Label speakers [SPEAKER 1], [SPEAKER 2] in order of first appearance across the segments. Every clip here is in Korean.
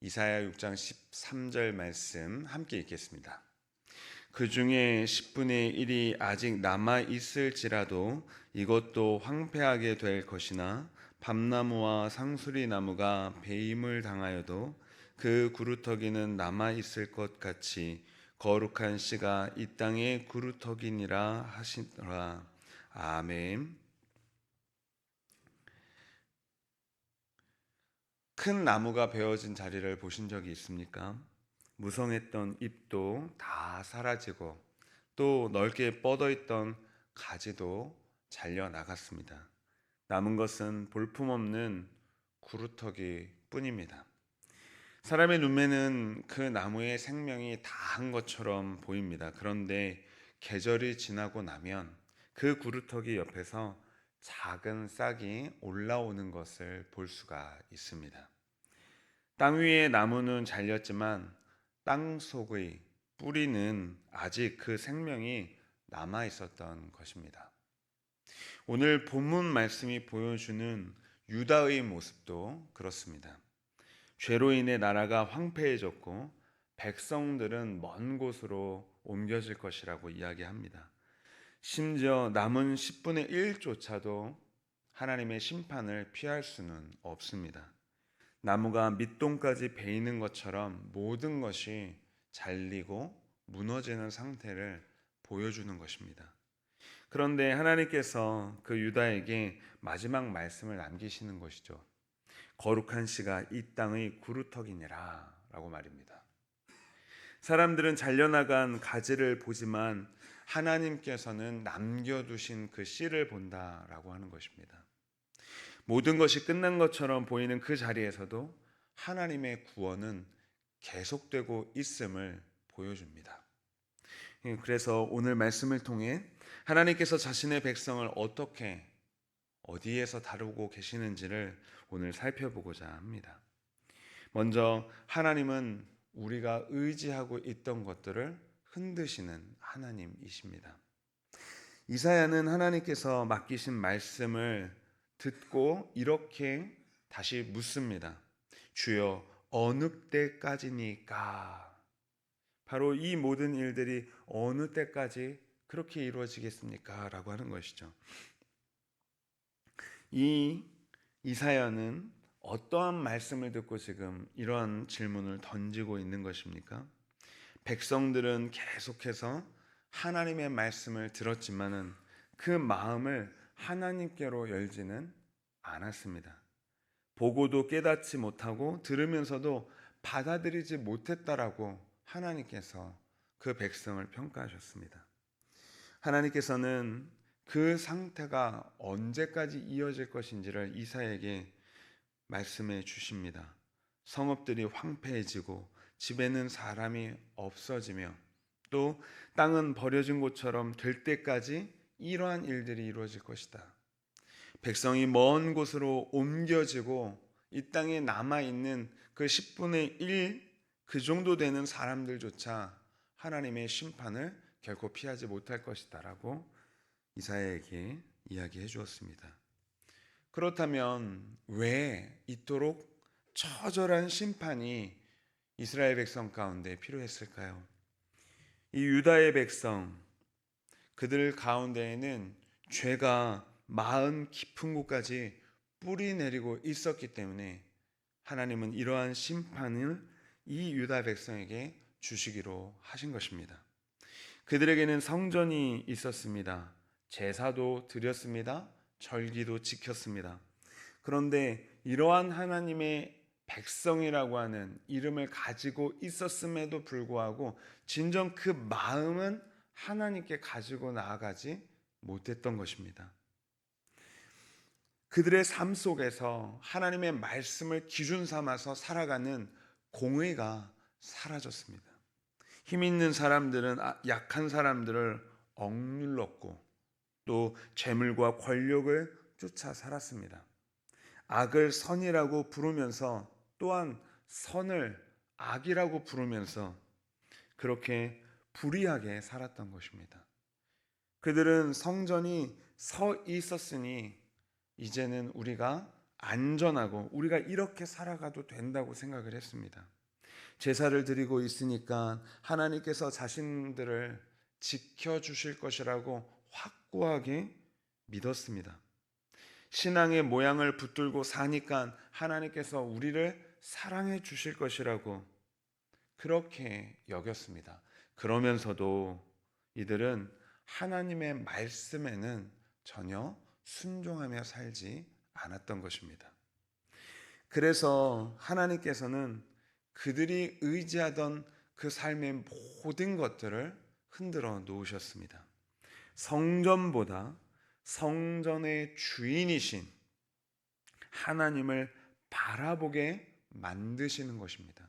[SPEAKER 1] 이사야 6장 13절 말씀 함께 읽겠습니다. 그 중에 10분의 1이 아직 남아 있을지라도 이것도 황폐하게 될 것이나 밤나무와 상수리 나무가 배임을 당하여도 그 구루터기는 남아 있을 것 같이 거룩한 씨가 이 땅의 구루터기니라 하시더라. 아멘. 큰 나무가 베어진 자리를 보신 적이 있습니까? 무성했던 잎도 다 사라지고 또 넓게 뻗어있던 가지도 잘려 나갔습니다. 남은 것은 볼품없는 구루터기 뿐입니다. 사람의 눈에는 그 나무의 생명이 다한 것처럼 보입니다. 그런데 계절이 지나고 나면 그 구루터기 옆에서 작은 싹이 올라오는 것을 볼 수가 있습니다. 땅 위의 나무는 잘렸지만 땅 속의 뿌리는 아직 그 생명이 남아 있었던 것입니다. 오늘 본문 말씀이 보여주는 유다의 모습도 그렇습니다. 죄로 인해 나라가 황폐해졌고 백성들은 먼 곳으로 옮겨질 것이라고 이야기합니다. 심지어 남은 10분의 1조차도 하나님의 심판을 피할 수는 없습니다. 나무가 밑동까지 베이는 것처럼 모든 것이 잘리고 무너지는 상태를 보여주는 것입니다. 그런데 하나님께서 그 유다에게 마지막 말씀을 남기시는 것이죠. 거룩한 씨가 이 땅의 구루터기니라 라고 말입니다. 사람들은 잘려나간 가지를 보지만 하나님께서는 남겨두신 그 씨를 본다라고 하는 것입니다. 모든 것이 끝난 것처럼 보이는 그 자리에서도 하나님의 구원은 계속되고 있음을 보여줍니다. 그래서 오늘 말씀을 통해 하나님께서 자신의 백성을 어떻게 어디에서 다루고 계시는지를 오늘 살펴보고자 합니다. 먼저 하나님은 우리가 의지하고 있던 것들을 흔드시는 하나님이십니다. 이사야는 하나님께서 맡기신 말씀을 듣고 이렇게 다시 묻습니다. 주여 어느 때까지니까? 바로 이 모든 일들이 어느 때까지 그렇게 이루어지겠습니까? 라고 하는 것이죠. 이 이사야는 어떠한 말씀을 듣고 지금 이러한 질문을 던지고 있는 것입니까? 백성들은 계속해서 하나님의 말씀을 들었지만은 그 마음을 하나님께로 열지는 않았습니다. 보고도 깨닫지 못하고 들으면서도 받아들이지 못했다라고 하나님께서 그 백성을 평가하셨습니다. 하나님께서는 그 상태가 언제까지 이어질 것인지를 이사야에게 말씀해 주십니다. 성읍들이 황폐해지고 집에는 사람이 없어지며 또 땅은 버려진 곳처럼 될 때까지 이러한 일들이 이루어질 것이다. 백성이 먼 곳으로 옮겨지고 이 땅에 남아있는 그 10분의 1 그 정도 되는 사람들조차 하나님의 심판을 결코 피하지 못할 것이다 라고 이사야에게 이야기해 주었습니다. 그렇다면 왜 이토록 처절한 심판이 이스라엘 백성 가운데 필요했을까요? 이 유다의 백성, 그들 가운데에는 죄가 마음 깊은 곳까지 뿌리 내리고 있었기 때문에 하나님은 이러한 심판을 이 유다 백성에게 주시기로 하신 것입니다. 그들에게는 성전이 있었습니다. 제사도 드렸습니다. 절기도 지켰습니다. 그런데 이러한 하나님의 백성이라고 하는 이름을 가지고 있었음에도 불구하고 진정 그 마음은 하나님께 가지고 나아가지 못했던 것입니다. 그들의 삶 속에서 하나님의 말씀을 기준 삼아서 살아가는 공의가 사라졌습니다. 힘 있는 사람들은 약한 사람들을 억눌렀고 또 재물과 권력을 쫓아 살았습니다. 악을 선이라고 부르면서 또한 선을 악이라고 부르면서 그렇게 불의하게 살았던 것입니다. 그들은 성전이 서 있었으니 이제는 우리가 안전하고 우리가 이렇게 살아가도 된다고 생각을 했습니다. 제사를 드리고 있으니까 하나님께서 자신들을 지켜주실 것이라고 확고하게 믿었습니다. 신앙의 모양을 붙들고 사니까 하나님께서 우리를 사랑해 주실 것이라고 그렇게 여겼습니다. 그러면서도 이들은 하나님의 말씀에는 전혀 순종하며 살지 않았던 것입니다. 그래서 하나님께서는 그들이 의지하던 그 삶의 모든 것들을 흔들어 놓으셨습니다. 성전보다 성전의 주인이신 하나님을 바라보게 만드시는 것입니다.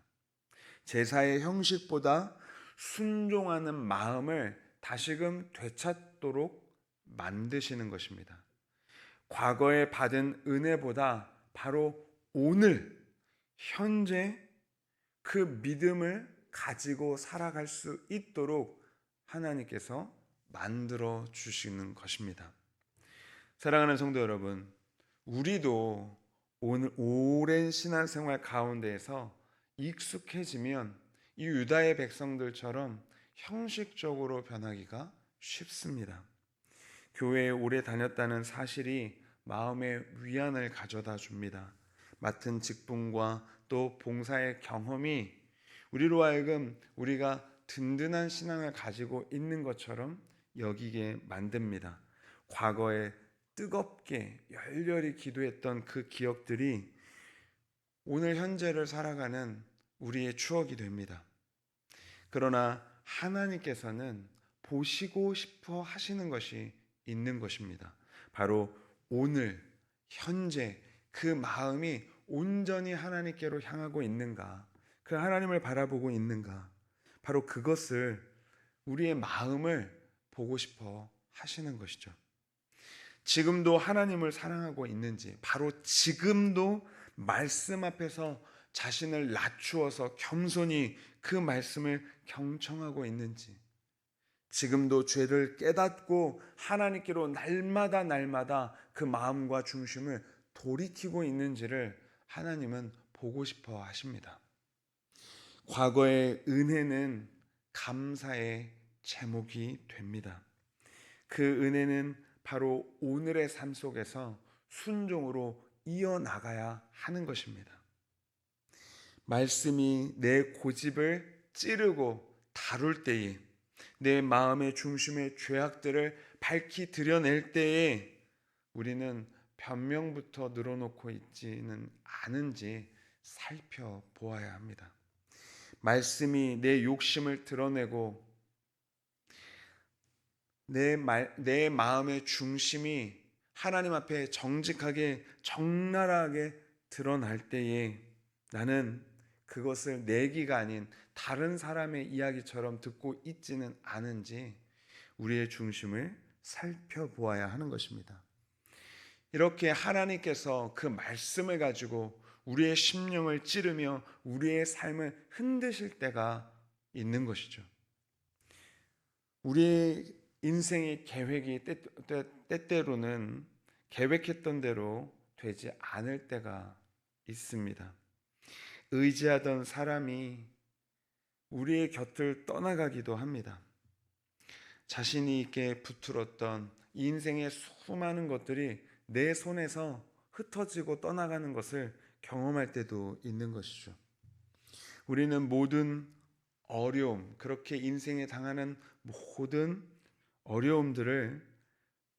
[SPEAKER 1] 제사의 형식보다 순종하는 마음을 다시금 되찾도록 만드시는 것입니다. 과거에 받은 은혜보다 바로 오늘, 현재 그 믿음을 가지고 살아갈 수 있도록 하나님께서 만들어 주시는 것입니다. 사랑하는 성도 여러분, 우리도 오늘 오랜 신앙생활 가운데에서 익숙해지면 이 유다의 백성들처럼 형식적으로 변하기가 쉽습니다. 교회에 오래 다녔다는 사실이 마음의 위안을 가져다 줍니다. 맡은 직분과 또 봉사의 경험이 우리로 하여금 우리가 든든한 신앙을 가지고 있는 것처럼 여기게 만듭니다. 과거에 뜨겁게 열렬히 기도했던 그 기억들이 오늘 현재를 살아가는 우리의 추억이 됩니다. 그러나 하나님께서는 보시고 싶어 하시는 것이 있는 것입니다. 바로 오늘, 현재 그 마음이 온전히 하나님께로 향하고 있는가, 그 하나님을 바라보고 있는가, 바로 그것을 우리의 마음을 보고 싶어 하시는 것이죠. 지금도 하나님을 사랑하고 있는지, 바로 지금도 말씀 앞에서 자신을 낮추어서 겸손히 그 말씀을 경청하고 있는지, 지금도 죄를 깨닫고 하나님께로 날마다 그 마음과 중심을 돌이키고 있는지를 하나님은 보고 싶어 하십니다. 과거의 은혜는 감사의 제목이 됩니다. 그 은혜는 바로 오늘의 삶 속에서 순종으로 이어나가야 하는 것입니다. 말씀이 내 고집을 찌르고 다룰 때에, 내 마음의 중심의 죄악들을 밝히 드러낼 때에 우리는 변명부터 늘어놓고 있지는 않은지 살펴보아야 합니다. 말씀이 내 욕심을 드러내고 내 마음의 중심이 하나님 앞에 정직하게 적나라하게 드러날 때에 나는 그것을 내기가 아닌 다른 사람의 이야기처럼 듣고 있지는 않은지 우리의 중심을 살펴보아야 하는 것입니다. 이렇게 하나님께서 그 말씀을 가지고 우리의 심령을 찌르며 우리의 삶을 흔드실 때가 있는 것이죠. 우리의 인생의 계획이 때때로는 계획했던 대로 되지 않을 때가 있습니다. 의지하던 사람이 우리의 곁을 떠나가기도 합니다. 자신이 있게 붙들었던 인생의 수많은 것들이 내 손에서 흩어지고 떠나가는 것을 경험할 때도 있는 것이죠. 우리는 모든 어려움, 그렇게 인생에 당하는 모든 어려움들을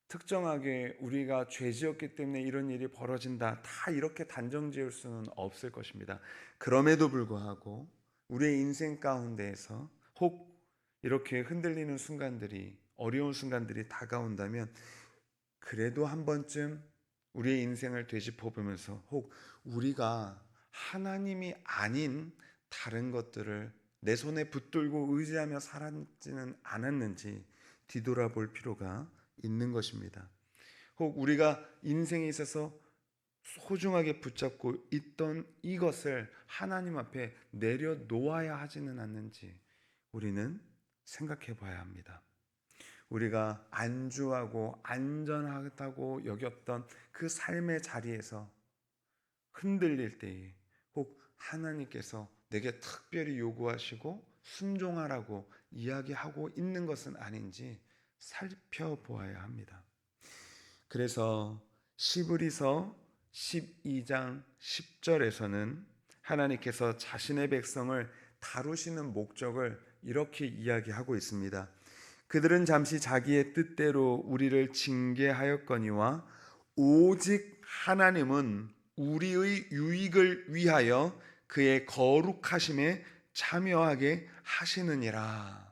[SPEAKER 1] 특정하게 우리가 죄 지었기 때문에 이런 일이 벌어진다, 다 이렇게 단정 지을 수는 없을 것입니다. 그럼에도 불구하고 우리의 인생 가운데에서 혹 이렇게 흔들리는 순간들이, 어려운 순간들이 다가온다면 그래도 한 번쯤 우리의 인생을 되짚어 보면서 혹 우리가 하나님이 아닌 다른 것들을 내 손에 붙들고 의지하며 살았지는 않았는지 뒤돌아볼 필요가 있는 것입니다. 혹 우리가 인생에 있어서 소중하게 붙잡고 있던 이것을 하나님 앞에 내려놓아야 하지는 않는지 우리는 생각해 봐야 합니다. 우리가 안주하고 안전하다고 여겼던 그 삶의 자리에서 흔들릴 때에 혹 하나님께서 내게 특별히 요구하시고 순종하라고 이야기하고 있는 것은 아닌지 살펴보아야 합니다. 그래서 시브리서 12장 10절에서는 하나님께서 자신의 백성을 다루시는 목적을 이렇게 이야기하고 있습니다. 그들은 잠시 자기의 뜻대로 우리를 징계하였거니와 오직 하나님은 우리의 유익을 위하여 그의 거룩하심에 참여하게 하시느니라.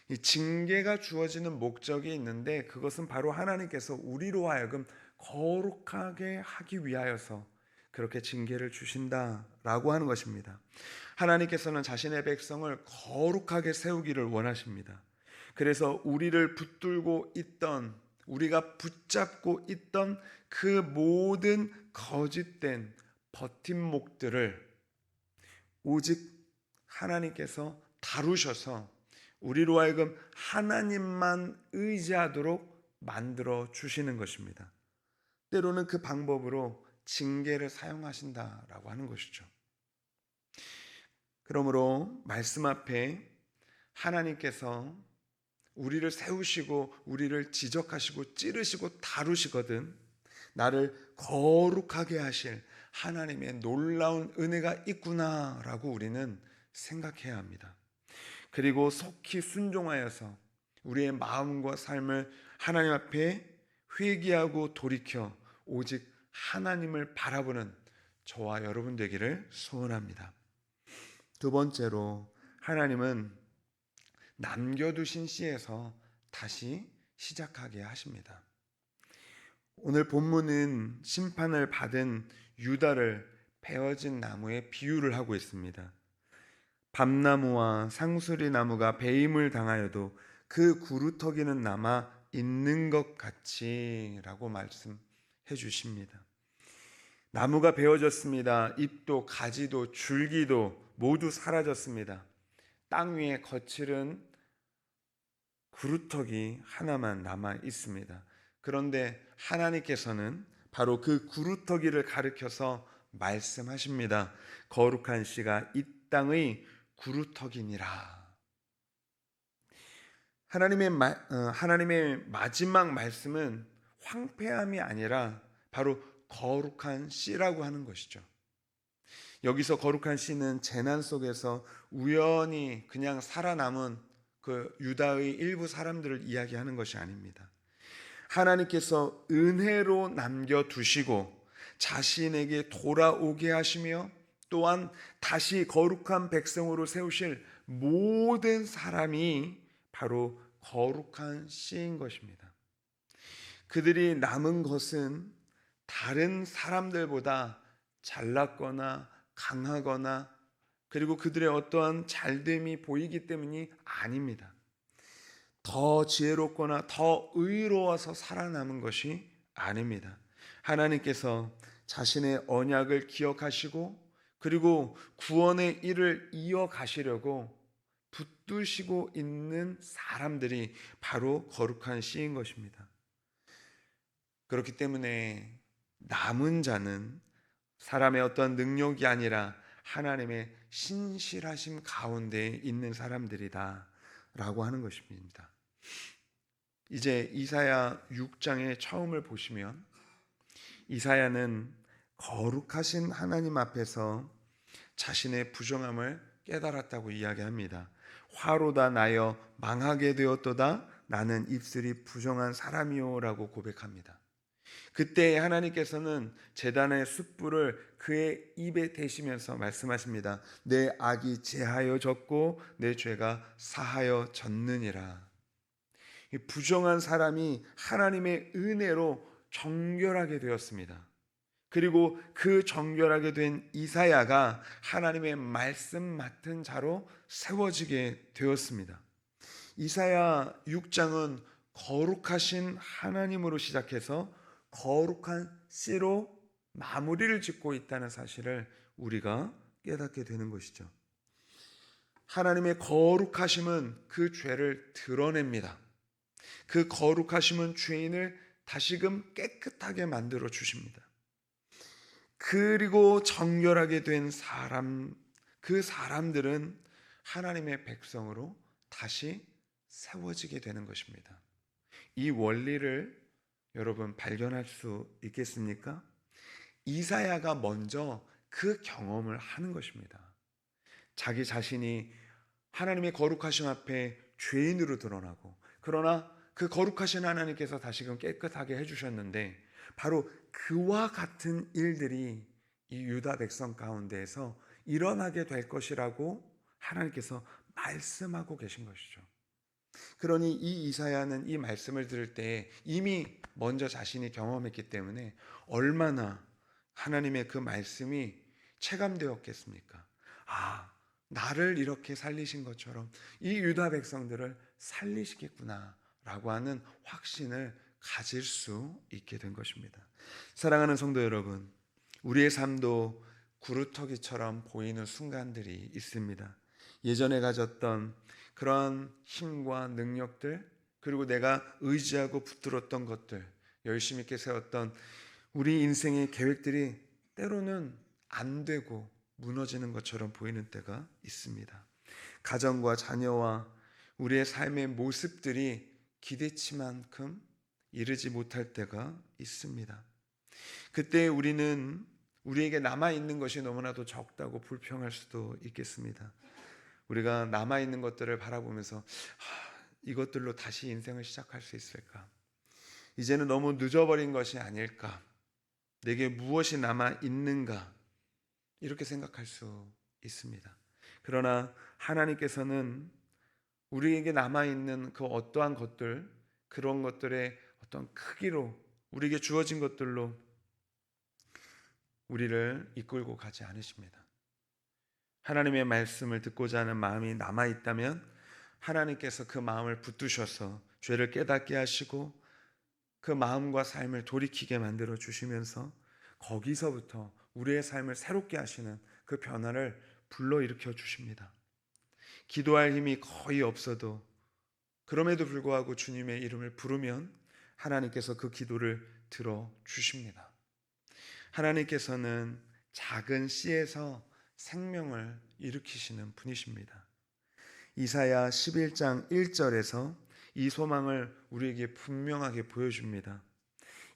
[SPEAKER 1] 이 징계가 주어지는 목적이 있는데 그것은 바로 하나님께서 우리로 하여금 거룩하게 하기 위하여서 그렇게 징계를 주신다라고 하는 것입니다. 하나님께서는 자신의 백성을 거룩하게 세우기를 원하십니다. 그래서 우리를 붙들고 있던, 우리가 붙잡고 있던 그 모든 거짓된 버팀목들을 오직 하나님께서 다루셔서 우리로 하여금 하나님만 의지하도록 만들어 주시는 것입니다. 때로는 그 방법으로 징계를 사용하신다라고 하는 것이죠. 그러므로 말씀 앞에 하나님께서 우리를 세우시고 우리를 지적하시고 찌르시고 다루시거든 나를 거룩하게 하실 하나님의 놀라운 은혜가 있구나라고 우리는 생각해야 합니다. 그리고 속히 순종하여서 우리의 마음과 삶을 하나님 앞에 회개하고 돌이켜 오직 하나님을 바라보는 저와 여러분 되기를 소원합니다. 두 번째로 하나님은 남겨두신 씨에서 다시 시작하게 하십니다. 오늘 본문은 심판을 받은 유다를 베어진 나무에 비유를 하고 있습니다. 밤나무와 상수리 나무가 배임을 당하여도 그 구루터기는 남아 있는 것 같이라고 말씀해 주십니다. 나무가 베어졌습니다. 잎도 가지도 줄기도 모두 사라졌습니다. 땅 위에 거칠은 구루터기 하나만 남아 있습니다. 그런데 하나님께서는 바로 그 구루터기를 가리켜서 말씀하십니다. 거룩한 씨가 이 땅의 구루터기니라. 하나님의 마지막 말씀은 황폐함이 아니라 바로 거룩한 씨라고 하는 것이죠. 여기서 거룩한 씨는 재난 속에서 우연히 그냥 살아남은 그 유다의 일부 사람들을 이야기하는 것이 아닙니다. 하나님께서 은혜로 남겨두시고 자신에게 돌아오게 하시며 또한 다시 거룩한 백성으로 세우실 모든 사람이 바로 거룩한 씨인 것입니다. 그들이 남은 것은 다른 사람들보다 잘났거나 강하거나 그리고 그들의 어떠한 잘됨이 보이기 때문이 아닙니다. 더 지혜롭거나 더 의로워서 살아남은 것이 아닙니다. 하나님께서 자신의 언약을 기억하시고 그리고 구원의 일을 이어가시려고 붙드시고 있는 사람들이 바로 거룩한 씨인 것입니다. 그렇기 때문에 남은 자는 사람의 어떤 능력이 아니라 하나님의 신실하심 가운데 있는 사람들이다 라고 하는 것입니다. 이제 이사야 6장의 처음을 보시면 이사야는 거룩하신 하나님 앞에서 자신의 부정함을 깨달았다고 이야기합니다. 화로다 나여 망하게 되었도다 나는 입술이 부정한 사람이요라고 고백합니다. 그때 하나님께서는 제단의 숯불을 그의 입에 대시면서 말씀하십니다. 내 악이 제하여졌고 내 죄가 사하여졌느니라. 부정한 사람이 하나님의 은혜로 정결하게 되었습니다. 그리고 그 정결하게 된 이사야가 하나님의 말씀 맡은 자로 세워지게 되었습니다. 이사야 6장은 거룩하신 하나님으로 시작해서 거룩한 씨로 마무리를 짓고 있다는 사실을 우리가 깨닫게 되는 것이죠. 하나님의 거룩하심은 그 죄를 드러냅니다. 그 거룩하심은 죄인을 다시금 깨끗하게 만들어 주십니다. 그리고 정결하게 된 사람, 그 사람들은 하나님의 백성으로 다시 세워지게 되는 것입니다. 이 원리를 여러분 발견할 수 있겠습니까? 이사야가 먼저 그 경험을 하는 것입니다. 자기 자신이 하나님의 거룩하심 앞에 죄인으로 드러나고, 그러나 그 거룩하신 하나님께서 다시금 깨끗하게 해주셨는데, 바로 그와 같은 일들이 이 유다 백성 가운데에서 일어나게 될 것이라고 하나님께서 말씀하고 계신 것이죠. 그러니 이 이사야는 이 말씀을 들을 때 이미 먼저 자신이 경험했기 때문에 얼마나 하나님의 그 말씀이 체감되었겠습니까? 아, 나를 이렇게 살리신 것처럼 이 유다 백성들을 살리시겠구나 라고 하는 확신을 가질 수 있게 된 것입니다. 사랑하는 성도 여러분, 우리의 삶도 구루터기처럼 보이는 순간들이 있습니다. 예전에 가졌던 그런 힘과 능력들, 그리고 내가 의지하고 붙들었던 것들, 열심히 있게 세웠던 우리 인생의 계획들이 때로는 안 되고 무너지는 것처럼 보이는 때가 있습니다. 가정과 자녀와 우리의 삶의 모습들이 기대치만큼 이르지 못할 때가 있습니다. 그때 우리는 우리에게 남아있는 것이 너무나도 적다고 불평할 수도 있겠습니다. 우리가 남아있는 것들을 바라보면서 이것들로 다시 인생을 시작할 수 있을까? 이제는 너무 늦어버린 것이 아닐까? 내게 무엇이 남아있는가? 이렇게 생각할 수 있습니다. 그러나 하나님께서는 우리에게 남아있는 그 어떠한 것들, 그런 것들의 어떤 크기로, 우리에게 주어진 것들로 우리를 이끌고 가지 않으십니다. 하나님의 말씀을 듣고자 하는 마음이 남아있다면 하나님께서 그 마음을 붙드셔서 죄를 깨닫게 하시고 그 마음과 삶을 돌이키게 만들어 주시면서 거기서부터 우리의 삶을 새롭게 하시는 그 변화를 불러일으켜 주십니다. 기도할 힘이 거의 없어도 그럼에도 불구하고 주님의 이름을 부르면 하나님께서 그 기도를 들어주십니다. 하나님께서는 작은 씨에서 생명을 일으키시는 분이십니다. 이사야 11장 1절에서 이 소망을 우리에게 분명하게 보여줍니다.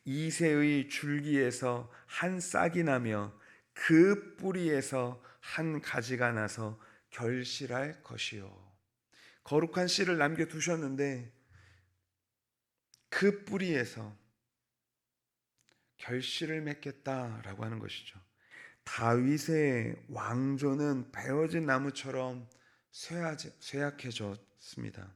[SPEAKER 1] 이새의 줄기에서 한 싹이 나며 그 뿌리에서 한 가지가 나서 결실할 것이요. 거룩한 씨를 남겨두셨는데 그 뿌리에서 결실을 맺겠다라고 하는 것이죠. 다윗의 왕조는 베어진 나무처럼 쇠약해졌습니다.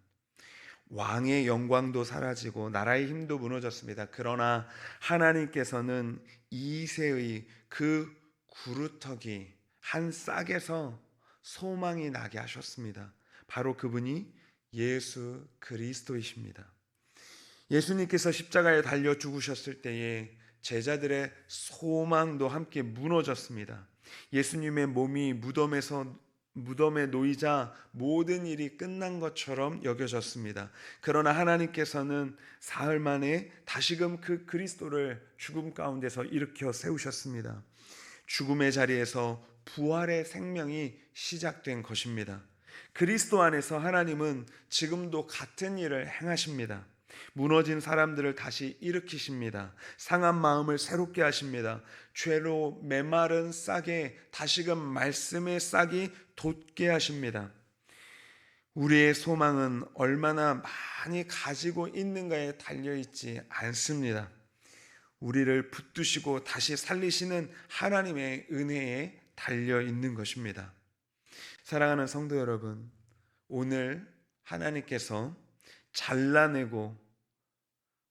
[SPEAKER 1] 왕의 영광도 사라지고 나라의 힘도 무너졌습니다. 그러나 하나님께서는 이새의 그 구루터기 한 싹에서 소망이 나게 하셨습니다. 바로 그분이 예수 그리스도이십니다. 예수님께서 십자가에 달려 죽으셨을 때에 제자들의 소망도 함께 무너졌습니다. 예수님의 몸이 무덤에 놓이자 모든 일이 끝난 것처럼 여겨졌습니다. 그러나 하나님께서는 사흘 만에 다시금 그 그리스도를 죽음 가운데서 일으켜 세우셨습니다. 죽음의 자리에서 부활의 생명이 시작된 것입니다. 그리스도 안에서 하나님은 지금도 같은 일을 행하십니다. 무너진 사람들을 다시 일으키십니다. 상한 마음을 새롭게 하십니다. 죄로 메마른 싹에 다시금 말씀의 싹이 돋게 하십니다. 우리의 소망은 얼마나 많이 가지고 있는가에 달려있지 않습니다. 우리를 붙드시고 다시 살리시는 하나님의 은혜에 달려있는 것입니다. 사랑하는 성도 여러분, 오늘 하나님께서 잘라내고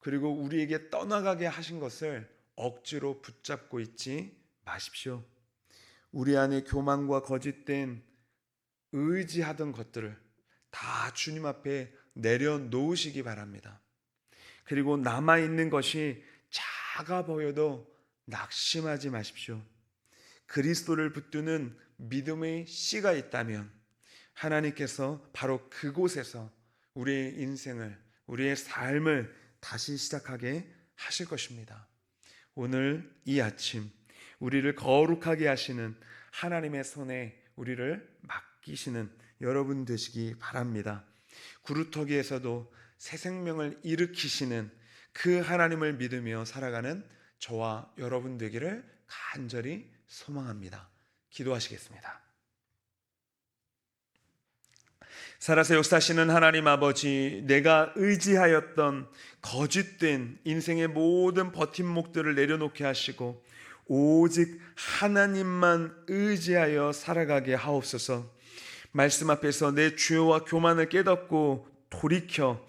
[SPEAKER 1] 그리고 우리에게 떠나가게 하신 것을 억지로 붙잡고 있지 마십시오. 우리 안에 교만과 거짓된 의지하던 것들을 다 주님 앞에 내려놓으시기 바랍니다. 그리고 남아있는 것이 작아 보여도 낙심하지 마십시오. 그리스도를 붙드는 믿음의 씨가 있다면 하나님께서 바로 그곳에서 우리의 인생을, 우리의 삶을 다시 시작하게 하실 것입니다. 오늘 이 아침 우리를 거룩하게 하시는 하나님의 손에 우리를 맡기시는 여러분 되시기 바랍니다. 구루터기에서도 새 생명을 일으키시는 그 하나님을 믿으며 살아가는 저와 여러분 되기를 간절히 소망합니다. 기도하시겠습니다. 살아서 역사하시는 하나님 아버지, 내가 의지하였던 거짓된 인생의 모든 버팀목들을 내려놓게 하시고 오직 하나님만 의지하여 살아가게 하옵소서. 말씀 앞에서 내 죄와 교만을 깨닫고 돌이켜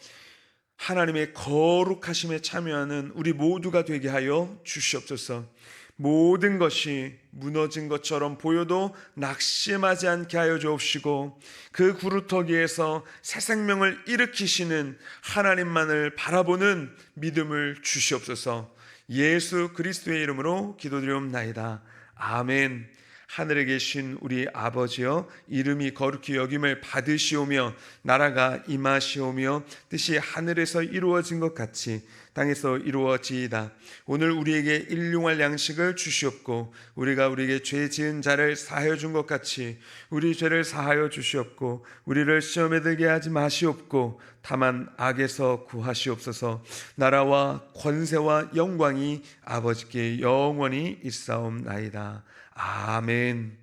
[SPEAKER 1] 하나님의 거룩하심에 참여하는 우리 모두가 되게 하여 주시옵소서. 모든 것이 무너진 것처럼 보여도 낙심하지 않게 하여 주옵시고 그 구루터기에서 새 생명을 일으키시는 하나님만을 바라보는 믿음을 주시옵소서. 예수 그리스도의 이름으로 기도드리옵나이다. 아멘. 하늘에 계신 우리 아버지여, 이름이 거룩히 여김을 받으시오며 나라가 임하시오며 뜻이 하늘에서 이루어진 것 같이 땅에서 이루어지이다. 오늘 우리에게 일용할 양식을 주시옵고 우리가 우리에게 죄 지은 자를 사하여 준 것 같이 우리 죄를 사하여 주시옵고 우리를 시험에 들게 하지 마시옵고 다만 악에서 구하시옵소서. 나라와 권세와 영광이 아버지께 영원히 있사옵나이다. 아멘.